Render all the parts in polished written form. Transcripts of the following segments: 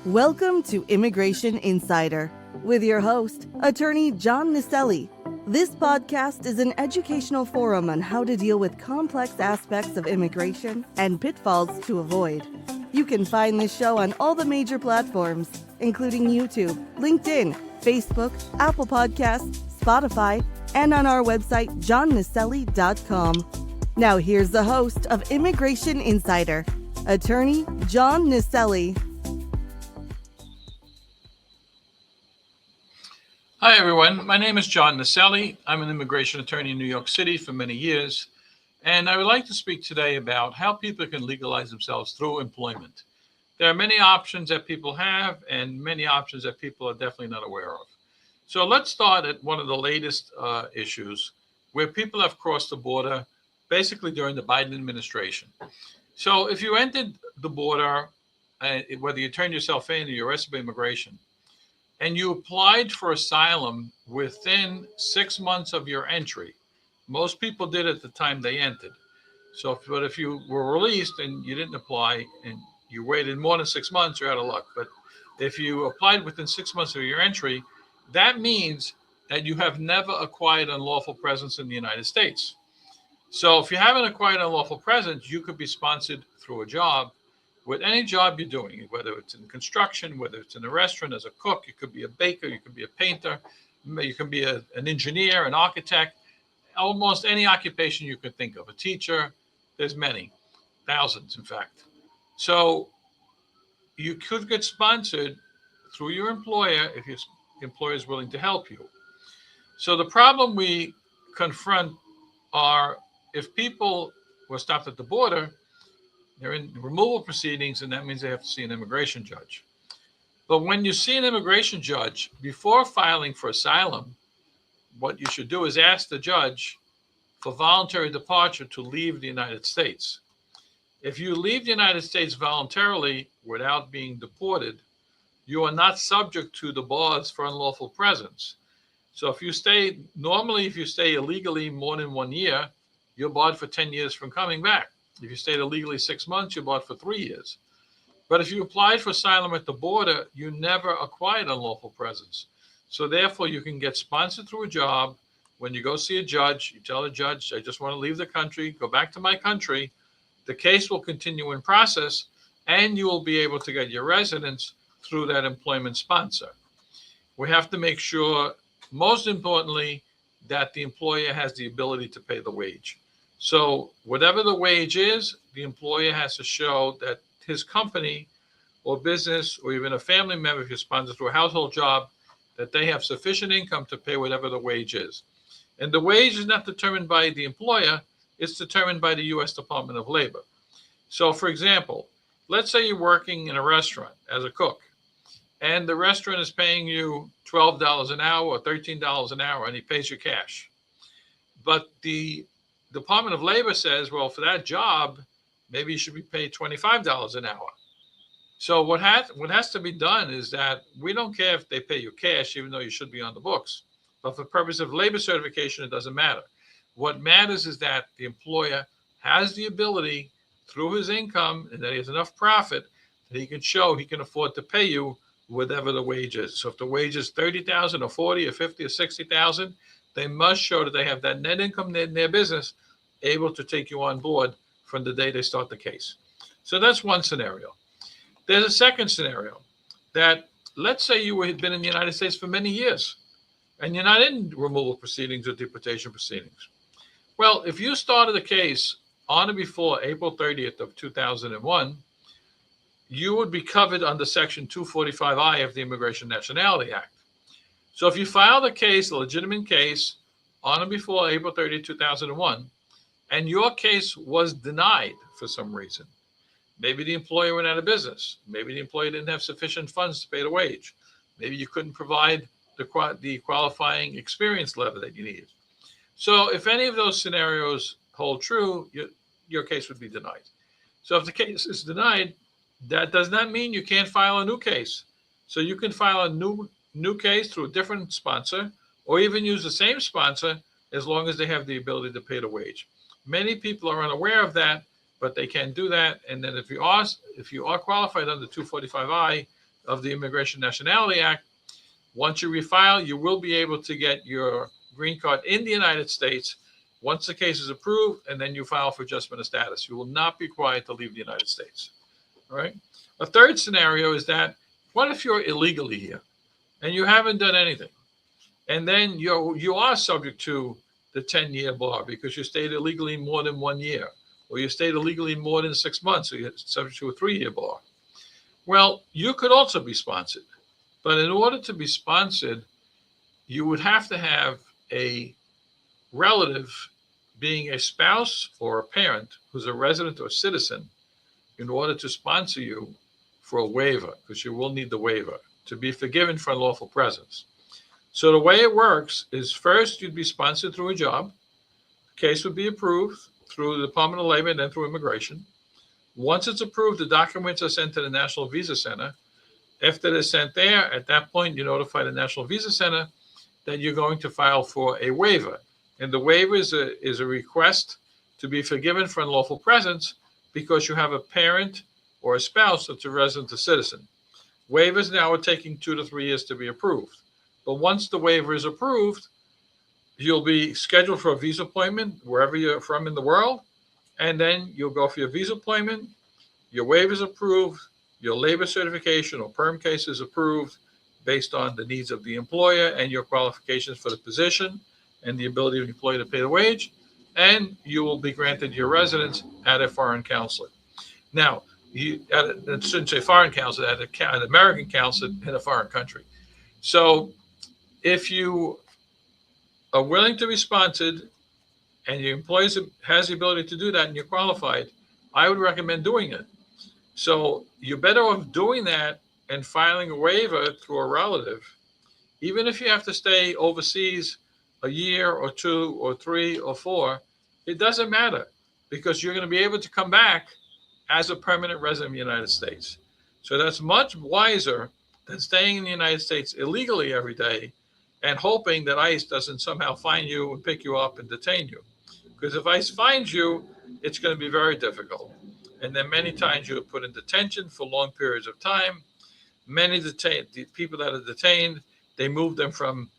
Welcome to Immigration Insider with your host, attorney John Nicelli. This podcast is an educational forum on how to deal with complex aspects of immigration and pitfalls to avoid. You can find this show on all the major platforms, including YouTube, LinkedIn, Facebook, Apple Podcasts, Spotify, and on our website, johnnicelli.com. Now here's the host of Immigration Insider, attorney John Nicelli. Hi, everyone. My name is John Nicelli. I'm an immigration attorney in New York City for many years, and I would like to speak today about how people can legalize themselves through employment. There are many options that people have and many options that people are definitely not aware of. So let's start at one of the latest issues where people have crossed the border basically during the Biden administration. So if you entered the border, whether you turned yourself in or you're arrested by immigration, and you applied for asylum within 6 months of your entry. Most people did at the time they entered. But if you were released and you didn't apply and you waited more than 6 months, you're out of luck. But if you applied within 6 months of your entry, that means that you have never acquired unlawful presence in the United States. So if you haven't acquired unlawful presence, you could be sponsored through a job. With any job you're doing, whether it's in construction, whether it's in a restaurant as a cook, you could be a baker, you could be a painter, you can be an engineer, an architect, almost any occupation you could think of, a teacher, there's many, thousands in fact. So you could get sponsored through your employer if your employer is willing to help you. So the problem we confront are if people were stopped at the border, they're in removal proceedings, and that means they have to see an immigration judge. But when you see an immigration judge, before filing for asylum, what you should do is ask the judge for voluntary departure to leave the United States. If you leave the United States voluntarily without being deported, you are not subject to the bars for unlawful presence. So if you stay illegally more than 1 year, you're barred for 10 years from coming back. If you stayed illegally 6 months, you're barred for 3 years. But if you applied for asylum at the border, you never acquired unlawful presence. So therefore, you can get sponsored through a job. When you go see a judge, you tell the judge, I just want to leave the country, go back to my country. The case will continue in process, and you will be able to get your residence through that employment sponsor. We have to make sure, most importantly, that the employer has the ability to pay the wage. So whatever the wage is, the employer has to show that his company or business or even a family member, if you're sponsored through a household job, that they have sufficient income to pay whatever the wage is. And the wage is not determined by the employer, it's determined by the U.S. Department of Labor. So for example, let's say you're working in a restaurant as a cook, and the restaurant is paying you $12 an hour or $13 an hour, and he pays you cash. But the Department of Labor says, well, for that job, maybe you should be paid $25 an hour. So what has to be done is that we don't care if they pay you cash, even though you should be on the books. But for purpose of labor certification, it doesn't matter. What matters is that the employer has the ability through his income and that he has enough profit that he can show he can afford to pay you whatever the wage is. So if the wage is $30,000 or $40,000 or $50,000 or $60,000, they must show that they have that net income in their business able to take you on board from the day they start the case. So that's one scenario. There's a second scenario that let's say you had been in the United States for many years and you're not in removal proceedings or deportation proceedings. Well, if you started a case on or before April 30th of 2001, you would be covered under Section 245I of the Immigration Nationality Act. So if you filed a case, a legitimate case, on or before April 30, 2001, and your case was denied for some reason, maybe the employer went out of business, maybe the employer didn't have sufficient funds to pay the wage, maybe you couldn't provide the qualifying experience level that you needed. So if any of those scenarios hold true, your case would be denied. So if the case is denied, that does not mean you can't file a new case. So you can file a new case through a different sponsor, or even use the same sponsor as long as they have the ability to pay the wage. Many people are unaware of that, but they can do that. And then if you are qualified under 245I, of the Immigration Nationality Act, once you refile, you will be able to get your green card in the United States once the case is approved, and then you file for adjustment of status. You will not be required to leave the United States. All right. A third scenario is that what if you're illegally here and you haven't done anything, and then you are subject to the 10-year bar because you stayed illegally more than 1 year, or you stayed illegally more than 6 months, so you're subject to a 3-year bar. Well, you could also be sponsored, but in order to be sponsored, you would have to have a relative, being a spouse or a parent who's a resident or citizen, in order to sponsor you for a waiver, because you will need the waiver to be forgiven for unlawful presence. So the way it works is, first you'd be sponsored through a job. The case would be approved through the Department of Labor and then through immigration. Once it's approved, the documents are sent to the National Visa Center. After they're sent there, at that point, you notify the National Visa Center that you're going to file for a waiver. And the waiver is a request to be forgiven for unlawful presence because you have a parent or a spouse that's a resident or citizen. Waivers now are taking 2 to 3 years to be approved. But once the waiver is approved, you'll be scheduled for a visa appointment wherever you're from in the world. And then you'll go for your visa appointment, your waiver is approved, your labor certification or perm case is approved based on the needs of the employer and your qualifications for the position and the ability of the employer to pay the wage, and you will be granted your residence at a foreign consulate. Now, I shouldn't say foreign consulate, at an American consulate in a foreign country. So if you are willing to be sponsored and your employer has the ability to do that and you're qualified, I would recommend doing it. So you're better off doing that and filing a waiver through a relative, even if you have to stay overseas a year or 2 or 3 or 4, it doesn't matter, because you're going to be able to come back as a permanent resident of the United States. So that's much wiser than staying in the United States illegally every day and hoping that ICE doesn't somehow find you and pick you up and detain you. Because if ICE finds you, it's going to be very difficult. And then many times you're put in detention for long periods of time. The people that are detained, they move them from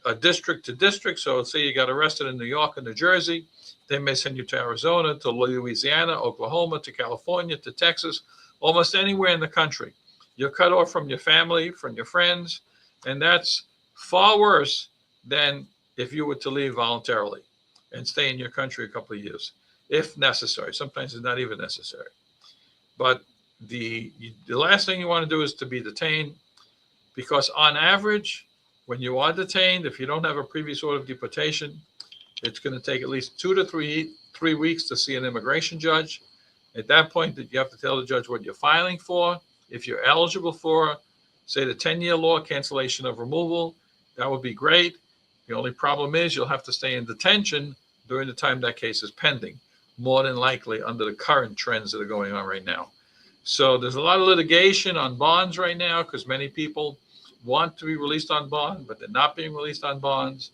a district to district. So say you got arrested in New York or New Jersey, they may send you to Arizona, to Louisiana, Oklahoma, to California, to Texas, almost anywhere in the country. You're cut off from your family, from your friends, and that's far worse than if you were to leave voluntarily and stay in your country a couple of years, if necessary. Sometimes it's not even necessary. But the last thing you want to do is to be detained, because on average, when you are detained, if you don't have a previous order of deportation, it's going to take at least 2 to 3 weeks to see an immigration judge. At that point, you have to tell the judge what you're filing for. If you're eligible for, say, the 10-year law, cancellation of removal, that would be great. The only problem is you'll have to stay in detention during the time that case is pending, more than likely under the current trends that are going on right now. So there's a lot of litigation on bonds right now because many people want to be released on bond, but they're not being released on bonds.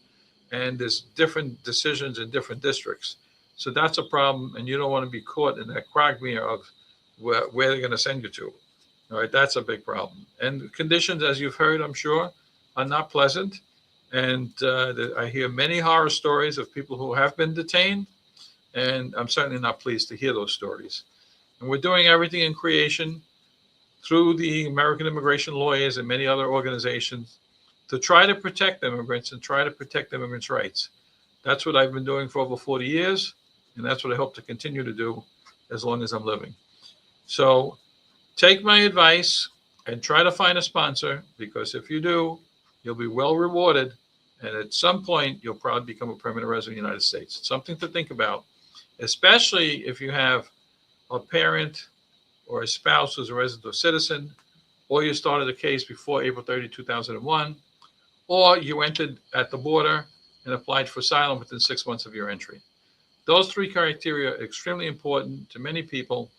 And there's different decisions in different districts. So that's a problem. And you don't want to be caught in that quagmire of where they're going to send you to. All right, that's a big problem. And the conditions, as you've heard, I'm sure, are not pleasant. And I hear many horror stories of people who have been detained. And I'm certainly not pleased to hear those stories. And we're doing everything in creation through the American immigration lawyers and many other organizations to try to protect immigrants and try to protect immigrants' rights. That's what I've been doing for over 40 years, and that's what I hope to continue to do as long as I'm living. So take my advice and try to find a sponsor, because if you do, you'll be well rewarded, and at some point, you'll probably become a permanent resident of the United States. It's something to think about, especially if you have a parent or a spouse who's a resident or citizen, or you started a case before April 30, 2001, or you entered at the border and applied for asylum within 6 months of your entry. Those 3 criteria are extremely important to many people,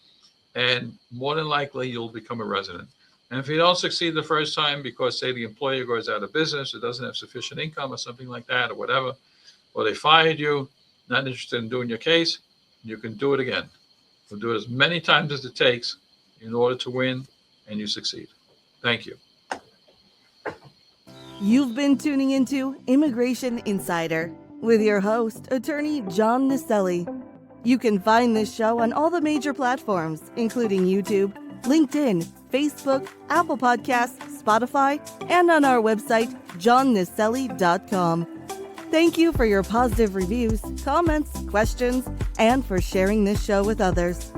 and more than likely you'll become a resident. And if you don't succeed the first time because, say, the employer goes out of business or doesn't have sufficient income or something like that or whatever, or they fired you, not interested in doing your case, you can do it again. You'll do it as many times as it takes in order to win, and you succeed. Thank you. You've been tuning into Immigration Insider with your host, attorney John Nicelli. You can find this show on all the major platforms, including YouTube, LinkedIn, Facebook, Apple Podcasts, Spotify, and on our website, johnnicelli.com. Thank you for your positive reviews, comments, questions, and for sharing this show with others.